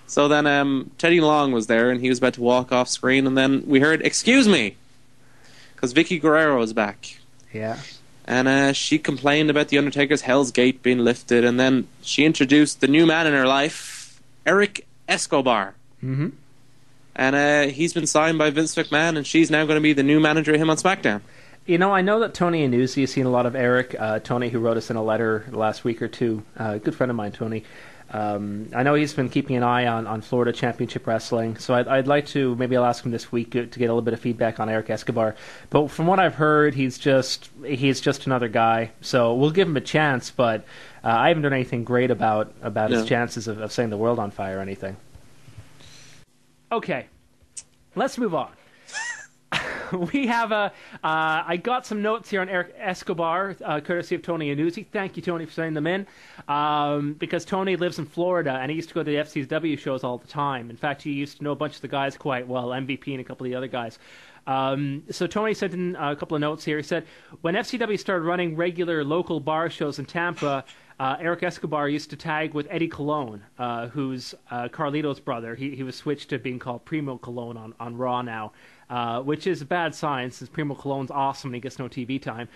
So then Teddy Long was there, and he was about to walk off screen, and then we heard, "Excuse me," because Vicky Guerrero was back. Yeah. And she complained about the Undertaker's Hell's Gate being lifted, and then she introduced the new man in her life, Eric Escobar. Mm-hmm. And he's been signed by Vince McMahon, and she's now going to be the new manager of him on SmackDown. You know, I know that Tony Yannuzzi has seen a lot of Eric. Tony, who wrote us in a letter last week or two, a good friend of mine, Tony. I know he's been keeping an eye on Florida Championship Wrestling, so I'd like to, maybe I'll ask him this week to get a little bit of feedback on Eric Escobar. But from what I've heard, he's just another guy. So we'll give him a chance, but I haven't done anything great about his chances of setting the world on fire or anything. Okay, let's move on. We have I got some notes here on Eric Escobar, courtesy of Tony Yannuzzi. Thank you, Tony, for sending them in. Because Tony lives in Florida, and he used to go to the FCW shows all the time. In fact, he used to know a bunch of the guys quite well, MVP and a couple of the other guys. So Tony sent in a couple of notes here. He said, when FCW started running regular local bar shows in Tampa, Eric Escobar used to tag with Eddie Colon, who's Carlito's brother. He was switched to being called Primo Colon on Raw now. Which is a bad sign, since Primo Colon's awesome and he gets no TV time.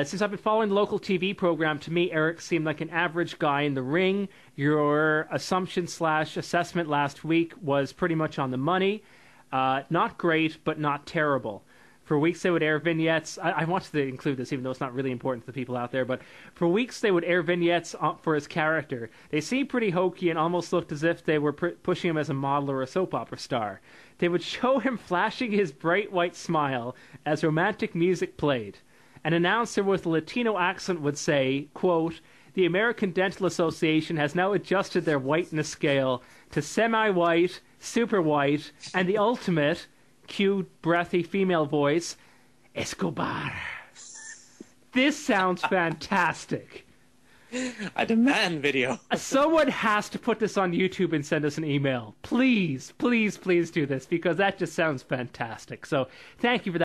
Since I've been following the local TV program, to me, Eric seemed like an average guy in the ring. Your assumption/assessment last week was pretty much on the money. Not great, but not terrible. For weeks, they would air vignettes. I wanted to include this, even though it's not really important to the people out there. But for weeks, they would air vignettes for his character. They seemed pretty hokey and almost looked as if they were pushing him as a model or a soap opera star. They would show him flashing his bright white smile as romantic music played. An announcer with a Latino accent would say, quote, "The American Dental Association has now adjusted their whiteness scale to semi-white, super white, and the ultimate," cute, breathy female voice, "Escobar." This sounds fantastic. I demand video. Someone has to put this on YouTube and send us an email. Please, please, please do this, because that just sounds fantastic. So thank you for that.